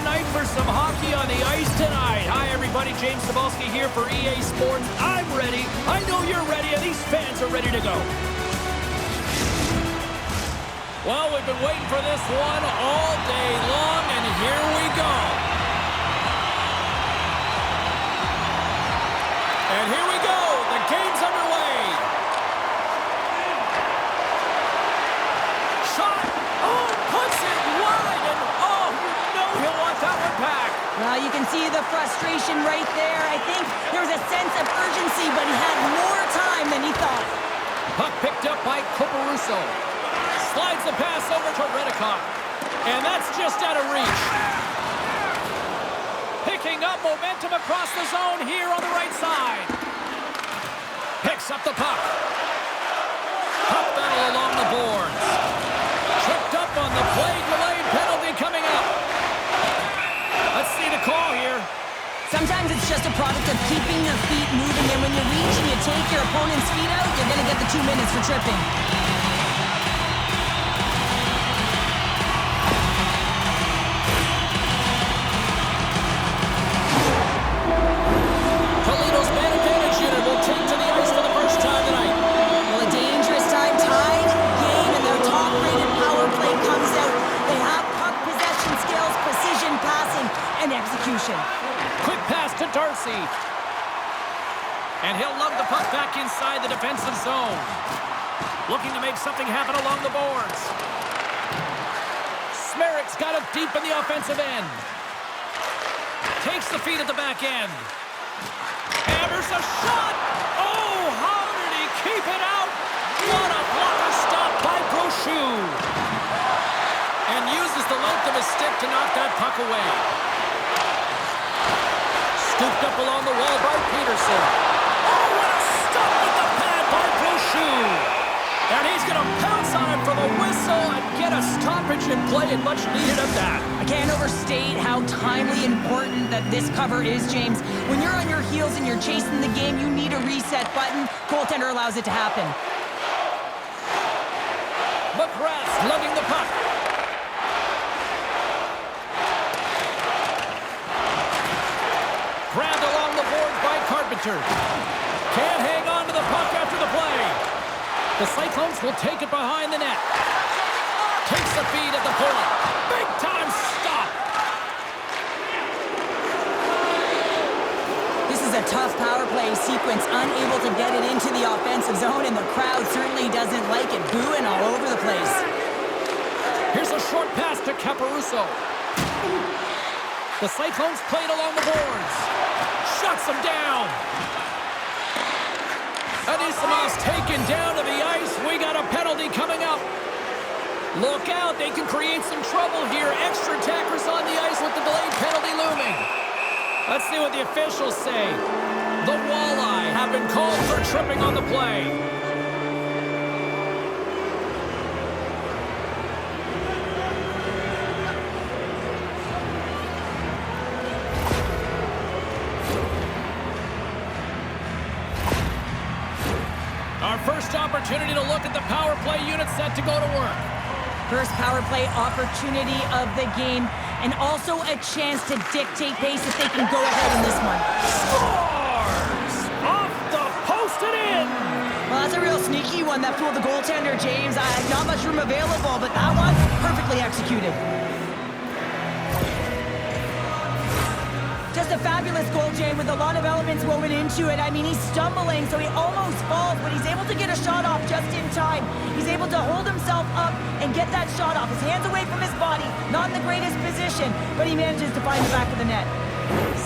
night for some hockey on the ice tonight. Hi, everybody. James Cebulski here for EA Sports. I'm ready. I know you're ready, and these fans are ready to go. Well, we've been waiting for this one all day long, and here we go. And here we go. The game's underway. Shot. Oh, puts it wide. And oh, you know he'll want that one back. Well, you can see the frustration right there. I think there was a sense of urgency, but he had more time than he thought. Puck picked up by Caporusso. Slides the pass over to Redikoff. And that's just out of reach. Picking up momentum across the zone here on the right side. Picks up the puck. Puck battle along the boards. Tripped up on the play. Delayed penalty coming up. Let's see the call here. Sometimes it's just a product of keeping your feet moving, and when you reach and you take your opponent's feet out, you're going to get the 2 minutes for tripping. Toledo's man advantage unit will take to the ice for the first time tonight. Well, a dangerous time, tied game, and their top-rated power play comes out. They have puck possession skills, precision passing, and execution. Quick pass to Darcy. And he'll lug the puck back inside the defensive zone. Looking to make something happen along the boards. Smerrick's got it deep in the offensive end. Takes the feed at the back end. Hammers a shot! Oh, how did he keep it out? What a blocker stop by Brochu. And uses the length of his stick to knock that puck away. Scooped up along the wall by Pedersen. Oh, what a stop with the pad by Brochu. And he's going to pounce on it for the whistle and get a stoppage in play, and much needed at that. I can't overstate how timely important that this cover is, James. When you're on your heels and you're chasing the game, you need a reset button. Goaltender allows it to happen. McGrath lugging the puck. Grabbed along the boards by Carpenter. Can't hang on to the puck after the play. The Cyclones will take it behind the net. Takes the feed at the point. Big time stop. This is a tough power play sequence, unable to get it into the offensive zone, and the crowd certainly doesn't like it, booing all over the place. Here's a short pass to Caporusso. The Cyclones played along the boards. Shuts them down. Anisimov's taken down to the ice. We got a penalty coming up. Look out, they can create some trouble here. Extra attackers on the ice with the delayed penalty looming. Let's see what the officials say. The Walleye have been called for tripping on the play. Our first opportunity to look at the power play unit set to go to work. First power play opportunity of the game, and also a chance to dictate pace if they can go ahead in this one. Scores! Off the post and in! Well, that's a real sneaky one that fooled the goaltender, James. Not much room available, but that one, perfectly executed. Just a fabulous goal, Jay, with a lot of elements woven into it. I mean, he's stumbling, so he almost falls, but he's able to get a shot off just in time. He's able to hold himself up and get that shot off. His hands away from his body, not in the greatest position, but he manages to find the back of the net.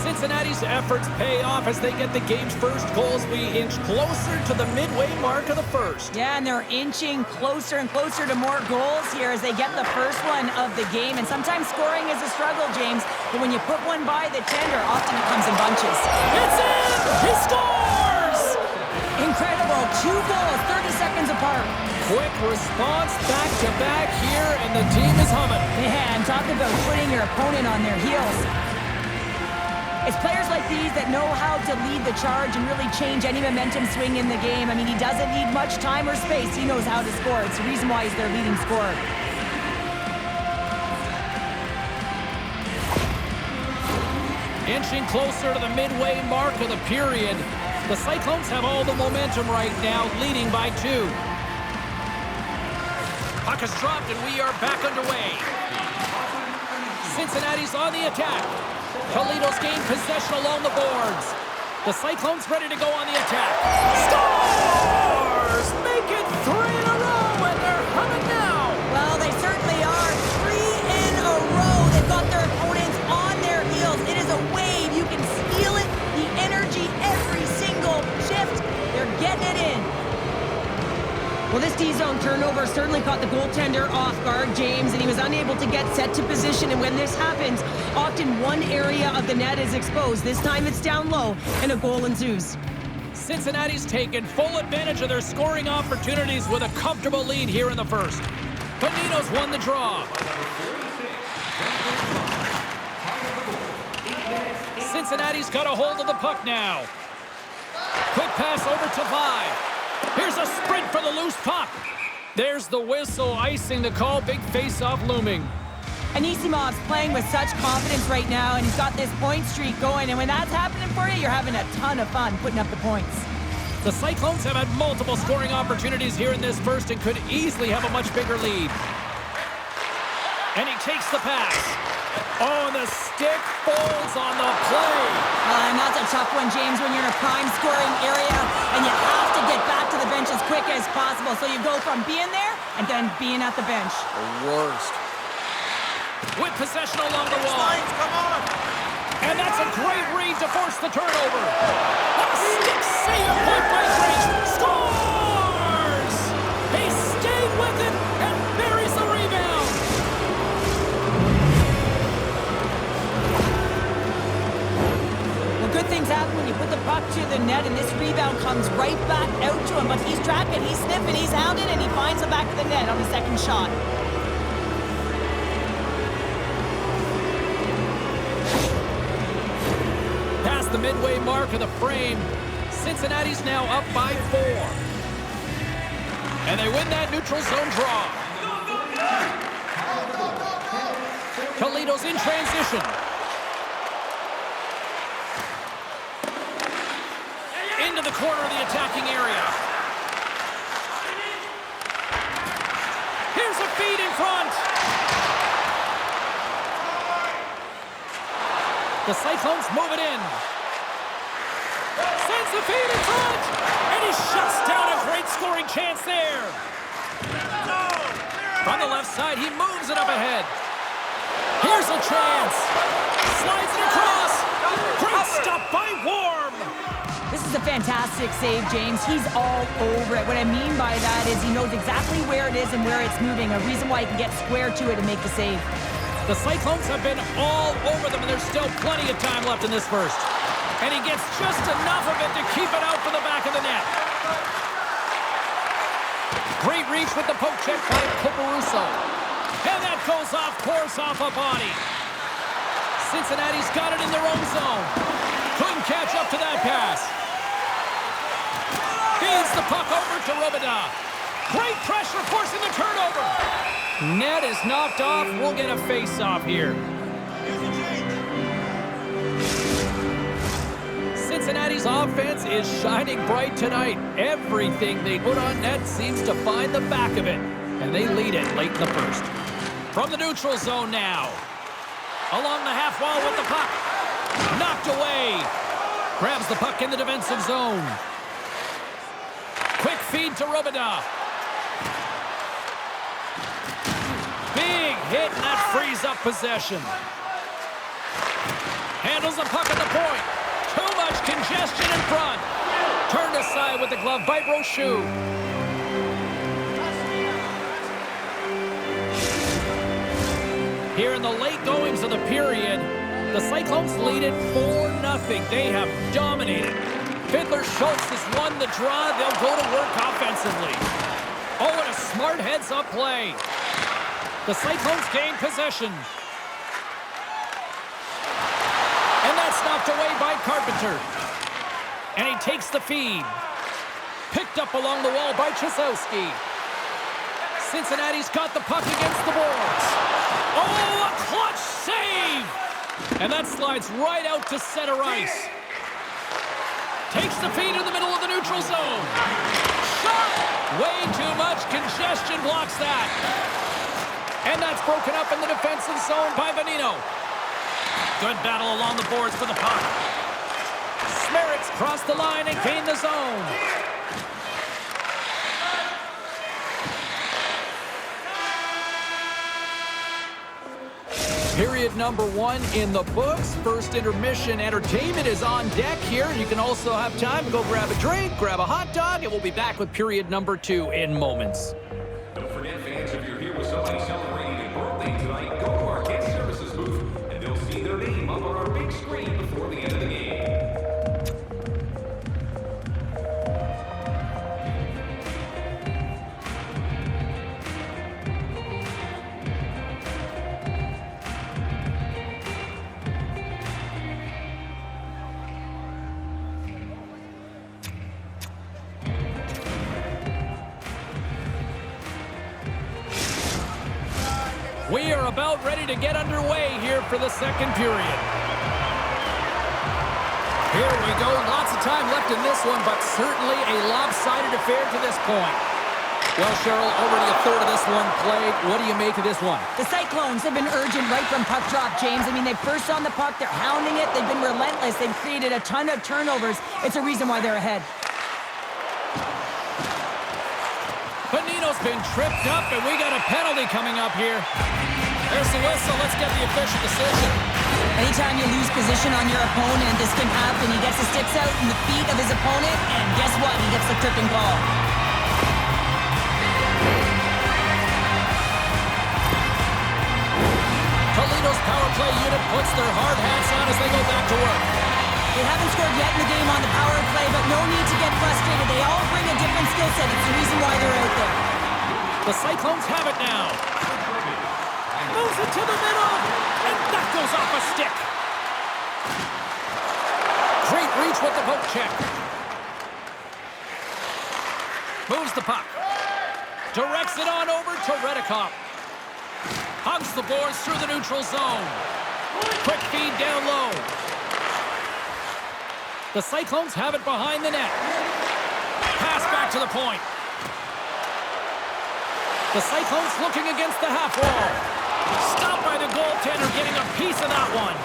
Cincinnati's efforts pay off as they get the game's first goals. We inch closer to the midway mark of the first. Yeah, and they're inching closer and closer to more goals here as they get the first one of the game. And sometimes scoring is a struggle, James, but when you put one by the tender, often it comes in bunches. It's in! He scores! Incredible. 2 goals, 30 seconds apart. Quick response back-to-back here, and the team is humming. Man, talk about putting your opponent on their heels. It's players like these that know how to lead the charge and really change any momentum swing in the game. I mean, he doesn't need much time or space. He knows how to score. It's the reason why he's their leading scorer. Inching closer to the midway mark of the period. The Cyclones have all the momentum right now, leading by 2. Puck is dropped, and we are back underway. Cincinnati's on the attack. Toledo's gained possession along the boards. The Cyclones ready to go on the attack. Scores! Make it 3 in a row, and they're humming now. Well, they certainly are. 3 in a row. They've got their opponents on their heels. It is a wave. You can feel it. The energy every single shift. They're getting it in. Well, this D-zone turnover certainly caught the goaltender off guard, James, and he was unable to get set to position. And when this happens, often one area of the net is exposed. This time it's down low, and a goal ensues. Cincinnati's taken full advantage of their scoring opportunities with a comfortable lead here in the first. Bonino's won the draw. Cincinnati's got a hold of the puck now. Quick pass over to Vaive. Here's a sprint for the loose puck. There's the whistle, icing the call. Big face-off looming. Anisimov's playing with such confidence right now, and he's got this point streak going. And when that's happening for you, you're having a ton of fun putting up the points. The Cyclones have had multiple scoring opportunities here in this first and could easily have a much bigger lead. And he takes the pass. Oh, and the stick falls on the play. And that's a tough one, James, when you're in a prime scoring area and you have to get back to the bench as quick as possible. So you go from being there and then being at the bench. The worst. With possession along the wall. Come on. And that's a great read to force the turnover. A stick save at point-blank range. Scores! He stayed with it and buries the rebound. Well, good things happen when you put the puck to the net, and this rebound comes right back out to him. But he's tracking, he's sniffing, he's hounding, and he finds the back of the net on the second shot. Past the midway mark of the frame, Cincinnati's now up by 4. And they win that neutral zone draw. Toledo's in transition. Into the corner of the attacking area. Here's a feed in front. The Cyclones move it in. Sends the feed in front. And he shuts down a great scoring chance there. From the left side, he moves it up ahead. Here's a chance. Slides it across. Great stop by Warm. This is a fantastic save, James. He's all over it. What I mean by that is he knows exactly where it is and where it's moving. A reason why he can get square to it and make the save. The Cyclones have been all over them, and there's still plenty of time left in this first. And he gets just enough of it to keep it out from the back of the net. Great reach with the poke check by Caporusso. And that goes off, pours off a body. Cincinnati's got it in their own zone. Couldn't catch up to that pass. Feeds the puck over to Robida. Great pressure, forcing the turnover. Net is knocked off. We'll get a face-off here. Cincinnati's offense is shining bright tonight. Everything they put on net seems to find the back of it. And they lead it late in the first. From the neutral zone now. Along the half wall with the puck. Knocked away. Grabs the puck in the defensive zone. Quick feed to Robida. Big hit, and that frees up possession. Handles the puck at the point. Too much congestion in front. Turned aside with the glove by Brochu. Here in the late goings of the period, the Cyclones lead it 4-0. They have dominated. Fiddler-Schultz has won the draw. They'll go to work offensively. Oh, and a smart heads-up play. The Cyclones gain possession. And that's knocked away by Carpenter. And he takes the feed. Picked up along the wall by Chisowski. Cincinnati's got the puck against the boards. Oh, a clutch save! And that slides right out to center ice. Takes the feed in the middle of the neutral zone. Shot! Way too much congestion blocks that. And that's broken up in the defensive zone by Bonino. Good battle along the boards for the puck. Smericks crossed the line and gained the zone. Period number 1 in the books. First intermission entertainment is on deck here. You can also have time to go grab a drink, grab a hot dog, and we'll be back with period number 2 in moments. Don't forget, fans, if you're here with somebody celebrating a birthday tonight, go to our guest services booth, and they'll see their name up on our big screen before the end of the game. We are about ready to get underway here for the second period. Here we go. Lots of time left in this one, but certainly a lopsided affair to this point. Well, Cheryl, already a third of this one played. What do you make of this one? The Cyclones have been urgent right from puck drop, James. I mean, they're first on the puck. They're hounding it. They've been relentless. They've created a ton of turnovers. It's a reason why they're ahead. Bonino's been tripped up, and we got a penalty coming up here. There's the whistle. Let's get the official decision. Anytime you lose position on your opponent, this can happen. He gets the sticks out in the feet of his opponent, and guess what? He gets the tripping call. Toledo's power play unit puts their hard hats on as they go back to work. They haven't scored yet in the game on the power play, but no need to get frustrated. They all bring a different skill set. It's the reason why they're out there. The Cyclones have it now. Moves it to the middle, and that goes off a stick. Great reach with the poke check. Moves the puck. Directs it on over to Redicop. Hugs the boards through the neutral zone. Quick feed down low. The Cyclones have it behind the net. Pass back to the point. The Cyclones looking against the half wall. Stopped by the goaltender, getting a piece of that one.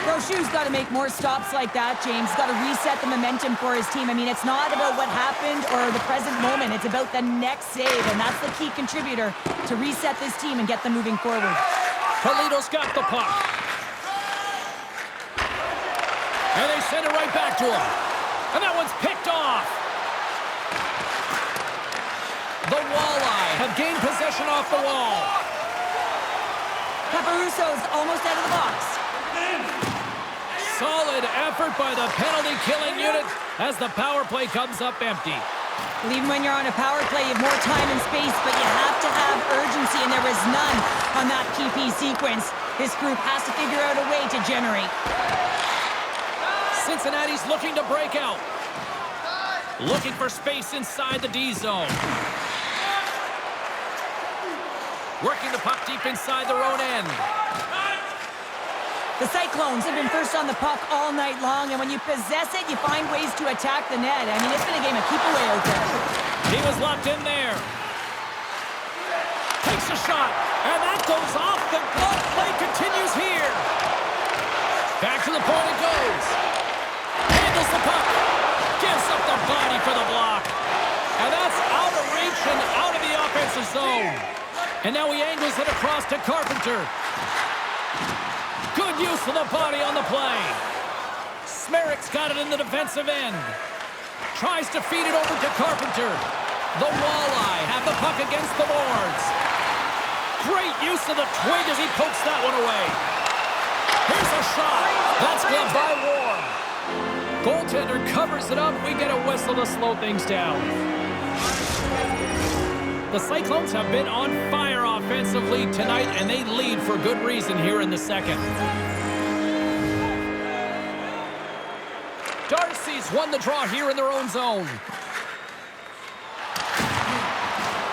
Brochu's got to make more stops like that, James. Got to reset the momentum for his team. I mean, it's not about what happened or the present moment. It's about the next save, and that's the key contributor to reset this team and get them moving forward. Toledo's got the puck. And they send it right back to him. And that one's picked off. The Walleye have gained possession off the wall. Caporusso's almost out of the box. Solid effort by the penalty-killing unit as the power play comes up empty. Well, even when you're on a power play, you have more time and space, but you have to have urgency, and there was none on that PP sequence. This group has to figure out a way to generate. Cincinnati's looking to break out. Looking for space inside the D zone. Working the puck deep inside their own end. The Cyclones have been first on the puck all night long, and when you possess it, you find ways to attack the net. I mean, it's been a game of keep away out there. He was locked in there. Takes a shot, and that goes off. The glove play continues here. Back to the point it goes. Handles the puck. Gives up the body for the block. And that's out of reach and out of the offensive zone. And now he angles it across to Carpenter. Good use of the body on the play. Smericks got it in the defensive end. Tries to feed it over to Carpenter. The Walleye have the puck against the boards. Great use of the twig as he pokes that one away. Here's a shot. That's gloved by Warren. Goaltender covers it up. We get a whistle to slow things down. The Cyclones have been on fire offensively tonight, and they lead for good reason here in the second. Darcy's won the draw here in their own zone.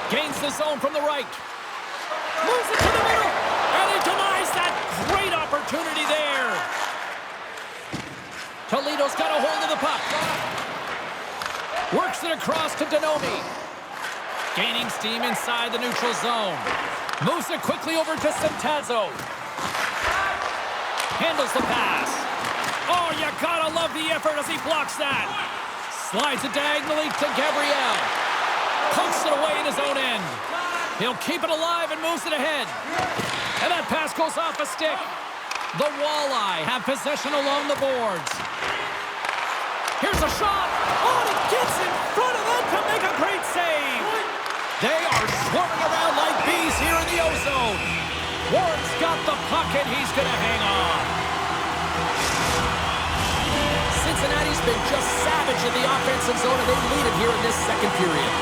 Gains the zone from the right. Moves it to the middle, and he denies that great opportunity there. Toledo's got a hold of the puck. Works it across to Denomi. Gaining steam inside the neutral zone. Moves it quickly over to Centazzo. Handles the pass. Oh, you gotta love the effort as he blocks that. Slides it diagonally to Gabriel. Pokes it away in his own end. He'll keep it alive and moves it ahead. And that pass goes off a stick. The Walleye have possession along the boards. Here's a shot. Oh, and he gets in front of that to make a great save. They are swarming around like bees here in the O-zone. Ward's got the puck, and he's going to hang on. Cincinnati's been just savage in the offensive zone, and they lead it here in this second period.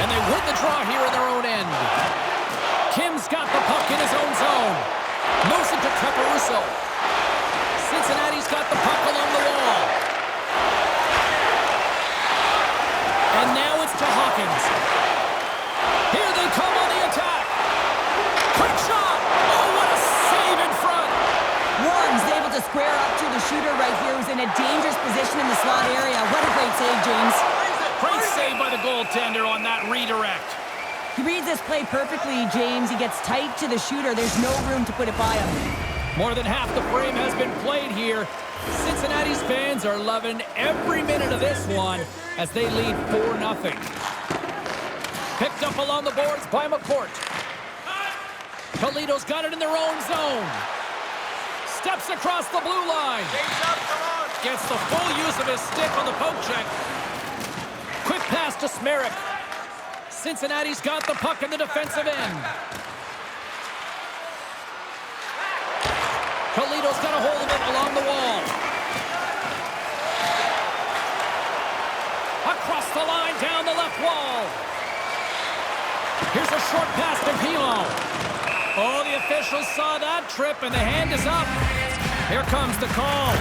And they win the draw here in their own end. Kim's got the puck in his own zone. Moves it to Caporusso. Cincinnati's got the puck along the wall. And now it's to Hawkins. Here they come on the attack. Quick shot. Oh, what a save in front. Warren's able to square up to the shooter right here, who's in a dangerous position in the slot area. What a great save, James. Great save by the goaltender on that redirect. He reads this play perfectly, James. He gets tight to the shooter. There's no room to put it by him. More than half the frame has been played here. Cincinnati's fans are loving every minute of this one as they lead 4-0. Picked up along the boards by McCourt. Toledo's got it in their own zone. Steps across the blue line. Gets the full use of his stick on the poke check. Quick pass to Smerrick. Cincinnati's got the puck in the defensive end. Toledo's got a hold of it along the wall. Across the line, down the left wall. Here's a short pass to Pilon. Oh, the officials saw that trip, and the hand is up. Here comes the call.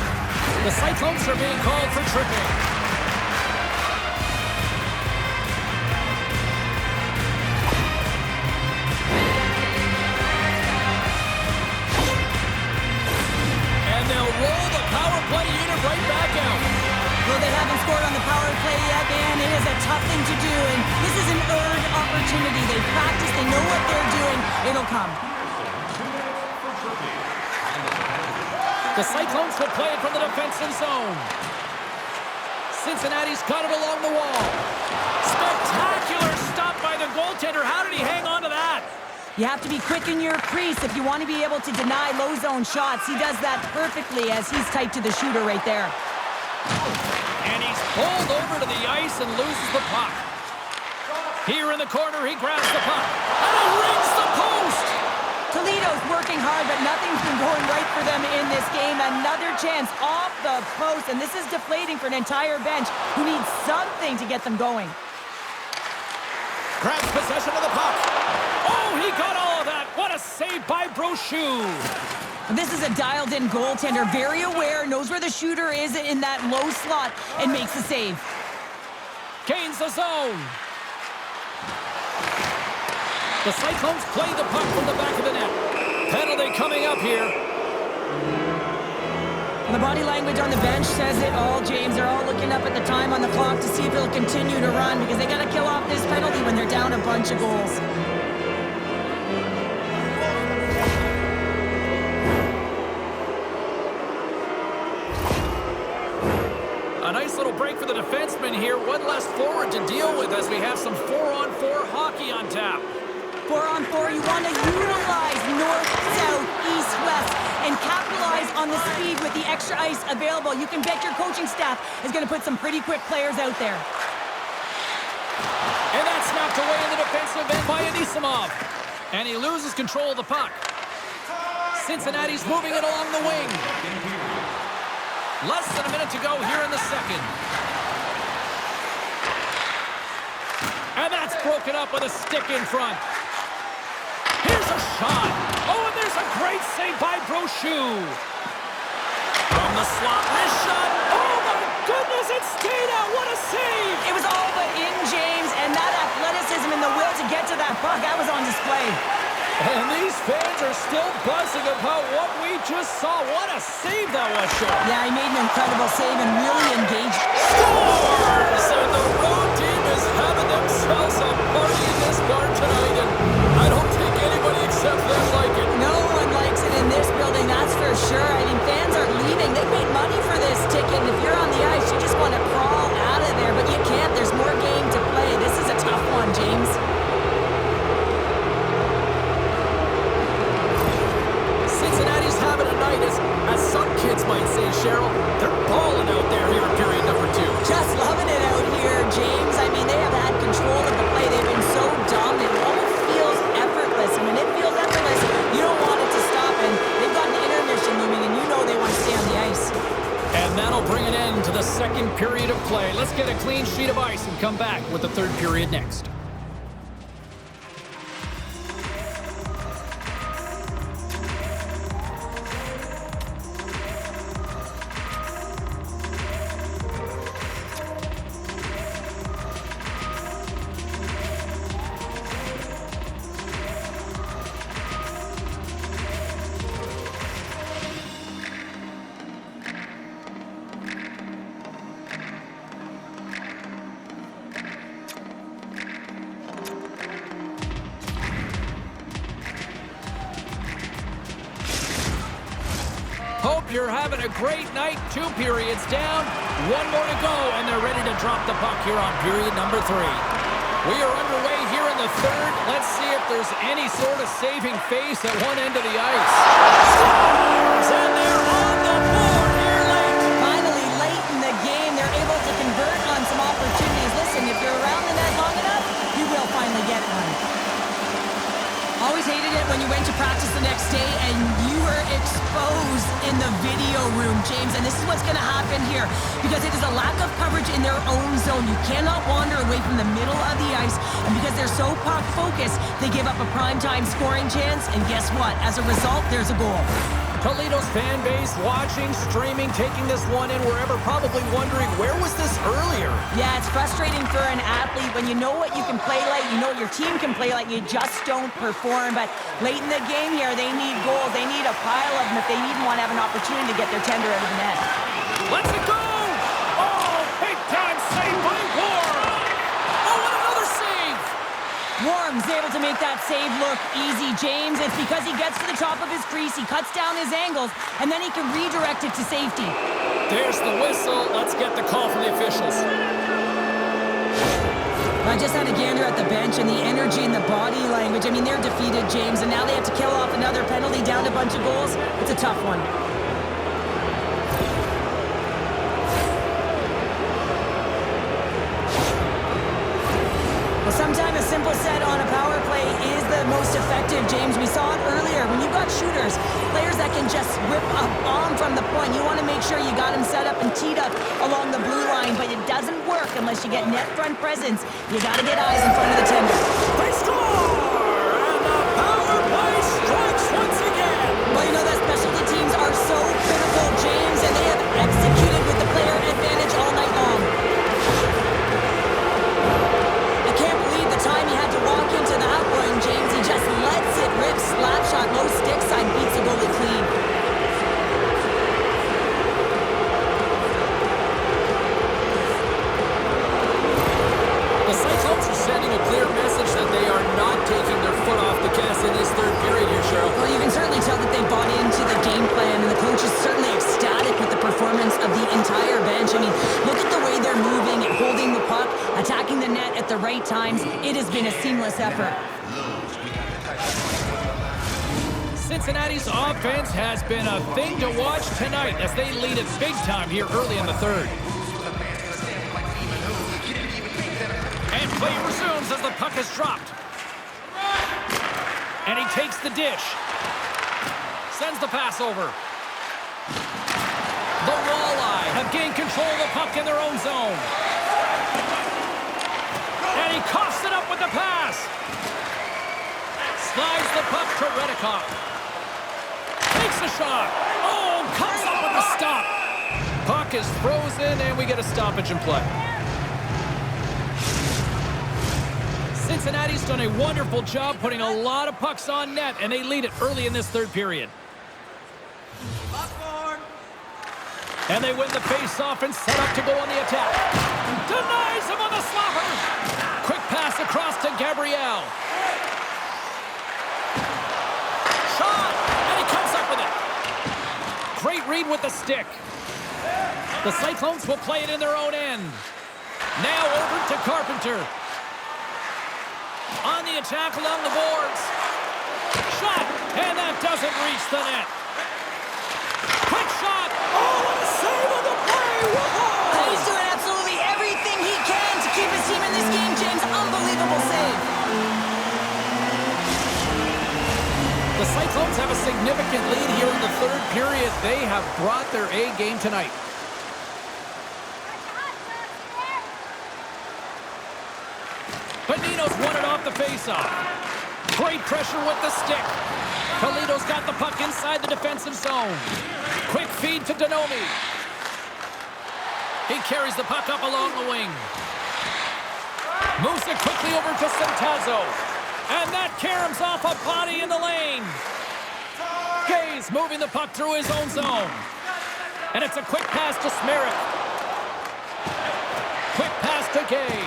The Cyclones are being called for tripping. Roll the power play unit right back out. Well, they haven't scored on the power play yet, man. It is a tough thing to do, and this is an earned opportunity. They practice, they know what they're doing. It'll come. The Cyclones will play it from the defensive zone. Cincinnati's got it along the wall. Spectacular stop by the goaltender. How did he hang on to that? You have to be quick in your crease if you want to be able to deny low zone shots. He does that perfectly as he's tight to the shooter right there. And he's pulled over to the ice and loses the puck. Here in the corner, he grabs the puck. And rings the post! Toledo's working hard, but nothing's been going right for them in this game. Another chance off the post, and this is deflating for an entire bench who needs something to get them going. Grabs possession of the puck. Oh, he got all of that. What a save by Brochu. This is a dialed-in goaltender, very aware, knows where the shooter is in that low slot, and makes the save. Gains the zone. The Cyclones play the puck from the back of the net. Penalty coming up here. The body language on the bench says it all, James. They're all looking up at the time on the clock to see if he'll continue to run because they got to kill off this penalty when they're down a bunch of goals. A nice little break for the defenseman here. One less forward to deal with as we have some 4-on-4 hockey on tap. 4-on-4, you want to utilize north, south, east, west, and capitalize on the speed with the extra ice available. You can bet your coaching staff is going to put some pretty quick players out there. And that's snapped away in the defensive end by Anisimov. And he loses control of the puck. Cincinnati's moving it along the wing. Less than a minute to go here in the second. And that's broken up with a stick in front. Here's a shot. Oh, and there's a great save by Brochu. From the slot, wrist shot. Oh, my goodness, it stayed out. What a save. It was all but in, James, and that athleticism and the will to get to that puck, that was on display. And these fans are still buzzing about what we just saw. What a save that was, Cheryl. Yeah, he made an incredible save and really engaged. Scores! And the road team is having themselves a party in this bar tonight, and I don't think anybody except them like it. No one likes it in this building, that's for sure. I mean, fans are leaving. They paid money for this ticket, and if you're on the ice, you just want to crawl out of there, but you can't. There's more game to play. This is a tough one, James. Cincinnati's having a night, as some kids might say, Cheryl. They're balling out there here in period number 2. Just loving it out here, James. I mean, they have had control of the play. They've been so dominant. It almost feels effortless. And when it feels effortless, you don't want it to stop. And they've got an intermission looming, and you know they want to stay on the ice. And that'll bring an end to the second period of play. Let's get a clean sheet of ice and come back with the third period next. Hope you're having a great night. 2 periods down, 1 more to go, and they're ready to drop the puck here on period number 3. We are underway here in the third. Let's see if there's any sort of saving face at one end of the ice. Scores! And they're on the board here late. Finally, late in the game, they're able to convert on some opportunities. Listen, if you're around the net long enough, you will finally get one. Always hated it when you went to practice the next day and you were exposed in the video room, James. And this is what's going to happen here because it is a lack of coverage in their own zone. You cannot wander away from the middle of the ice. And because they're so puck-focused, they give up a primetime scoring chance. And guess what? As a result, there's a goal. Toledo's fan base watching, streaming, taking this one in wherever, probably wondering, where was this earlier? Yeah, it's frustrating for an athlete when you know what you can play like, you know what your team can play like, you just don't perform. But late in the game here, they need goals. They need a pile of them if they even want to have an opportunity to get their tender out of the net. Let's it go! Oh, big time save by Warm! Oh, and another save! Warm's able to make that save look easy, James. It's because he gets to the top of his crease, he cuts down his angles, and then he can redirect it to safety. There's the whistle. Let's get the call from the officials. I just had a gander at the bench and the energy and the body language. I mean, they're defeated, James, and now they have to kill off another penalty down a bunch of goals. It's a tough one. Well, sometimes a simple set on a power play is the most effective, James. We saw it earlier. When you've got shooters, players that can just rip a bomb from the point, you want to make sure you got them set up and teed up along the blue line, but it doesn't work unless you get net front presence. You got to get eyes in front of the tender. They score! And the power play strikes once again! Well, you know that specialty teams are so critical, James, and they have executed with the player advantage all night long. I can't believe the time he had to walk into that one, James. He just lets it rip, slap shot, low stick side, beats the goalie clean. The Cyclones are sending a clear message that they are not taking their foot off the gas in this third period here, Cheryl. Well, you can certainly tell that they bought into the game plan, and the coach is certainly ecstatic with the performance of the entire bench. I mean, look at the way they're moving, holding the puck, attacking the net at the right times. It has been a seamless effort. Cincinnati's offense has been a thing to watch tonight as they lead it big time here early in the third. And play resumes as the puck is dropped. And he takes the dish. Sends the pass over. The Walleye have gained control of the puck in their own zone. And he coughs it up with the pass. Slides the puck to Redikoff. Takes a shot. Oh, comes up with a stop. Puck is frozen, and we get a stoppage in play. Cincinnati's done a wonderful job putting a lot of pucks on net, and they lead it early in this third period. And they win the face-off and set up to go on the attack. Denies him on the slapper. Quick pass across to Gabriel. Shot, and he comes up with it. Great read with the stick. The Cyclones will play it in their own end. Now over to Carpenter. On the attack along the boards. Shot, and that doesn't reach the net. Quick shot. Oh, what a save on the play. Whoa! He's doing absolutely everything he can to keep his team in this game, James. Unbelievable save. The Cyclones have a significant lead here in the third period. They have brought their A game tonight. Bonino's won it off the faceoff. Great pressure with the stick. Toledo's got the puck inside the defensive zone. Quick feed to Donomi. He carries the puck up along the wing. Moves it quickly over to Centazzo. And that caroms off a body in the lane. Gay's moving the puck through his own zone. And it's a quick pass to Smerrick. Quick pass to Gay.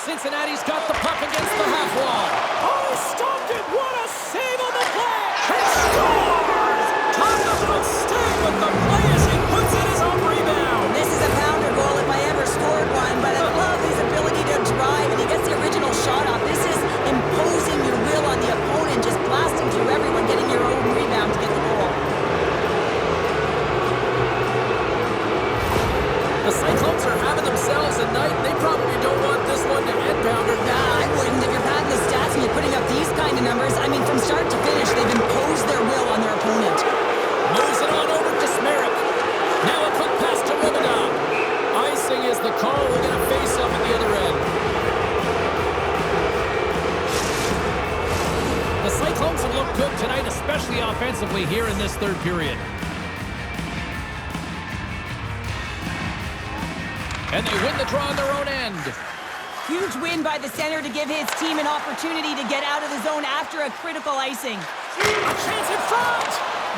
Cincinnati's got the puck against the half wall. Oh, he stopped it! What a save on the play! He scores! Thomas staying with the play as he puts in his own rebound. This is a pounder goal if I ever scored one, but I love his ability to drive, and he gets the original shot off. This is imposing your will on the opponent, just blasting through everyone, getting your own rebound to get the goal. The Cyclones are having themselves a night. They probably don't want this one to end, Pounder. Nah, I wouldn't. If you're padding the stats and you're putting up these kind of numbers, I mean, from start to finish, they've imposed their will on their opponent. Moves it on over to Smerrick. Now a quick pass to Rubinov. Icing is the call. We're going to face up at the other end. The Cyclones have looked good tonight, especially offensively here in this third period. And they win the draw on their own end. Huge win by the center to give his team an opportunity to get out of the zone after a critical icing. A chance in front!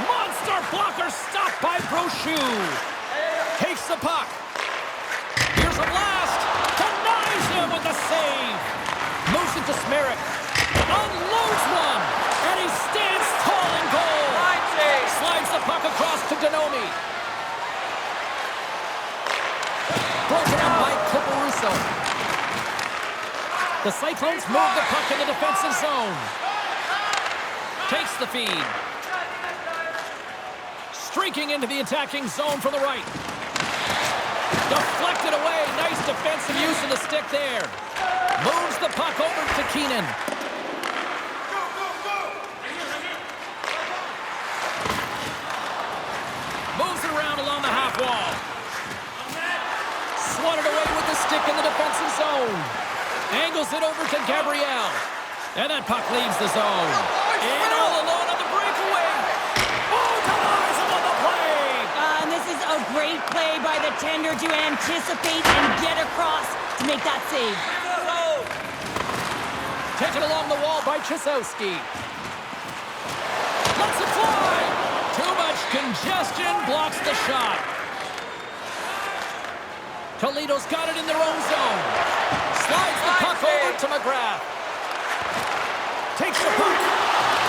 Monster blocker stopped by Brochu. Takes the puck. Here's a blast. Denies him with the save. Moves it to Smerrick. Unloads one. And he stands tall in goal. Slides the puck across to Donomi. Broken up by Caporusso. The Cyclones move the puck in the defensive zone. Takes the feed. Streaking into the attacking zone from the right. Deflected away. Nice defensive use of the stick there. Moves the puck over to Keenan. Moves it around along the half wall. Swatted away with the stick in the defensive zone. Angles it over to Gabriel. And that puck leaves the zone. And all alone on the breakaway. Oh, denies him on the play. And this is a great play by the tender to anticipate and get across to make that save. Taken along the wall by Chisowski. Lets it fly. Too much congestion blocks the shot. Toledo's got it in their own zone. Slides the puck over to McGrath. Takes the puck.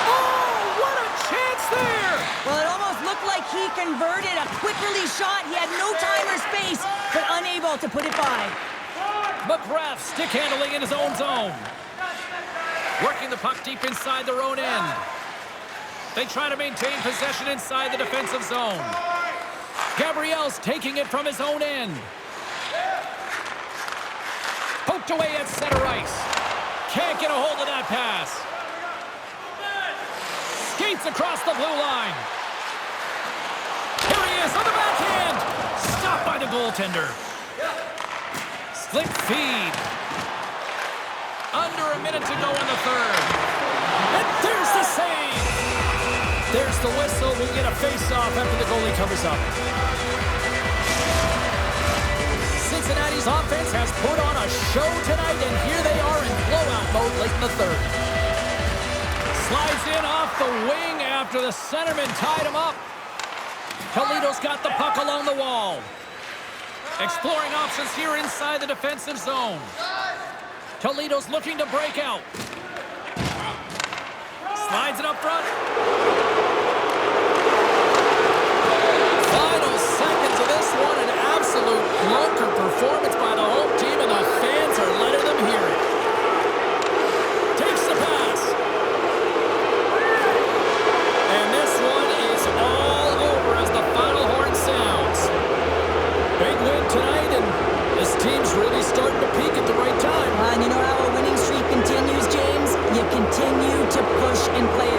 Oh, what a chance there! Well, it almost looked like he converted a quick release shot. He had no time or space, but unable to put it by. McGrath stick handling in his own zone. Working the puck deep inside their own end. They try to maintain possession inside the defensive zone. Gabriel's taking it from his own end. Poked away at center ice. Can't get a hold of that pass. Skates across the blue line. Here he is on the backhand. Stopped by the goaltender. Slick feed. Under a minute to go in the third. And there's the save. There's the whistle. We'll get a face-off after the goalie covers up. Cincinnati's offense has put on a show tonight, and here they are in blowout mode late in the third. Slides in off the wing after the centerman tied him up. Toledo's got the puck along the wall. Exploring options here inside the defensive zone. Toledo's looking to break out. Slides it up front. Final seconds of this one, an absolute clunker performance by the home team, and the fans are letting them hear it. Takes the pass. And this one is all over as the final horn sounds. Big win tonight, and this team's really starting to peak at the right time. And you know how a winning streak continues, James? You continue to push and play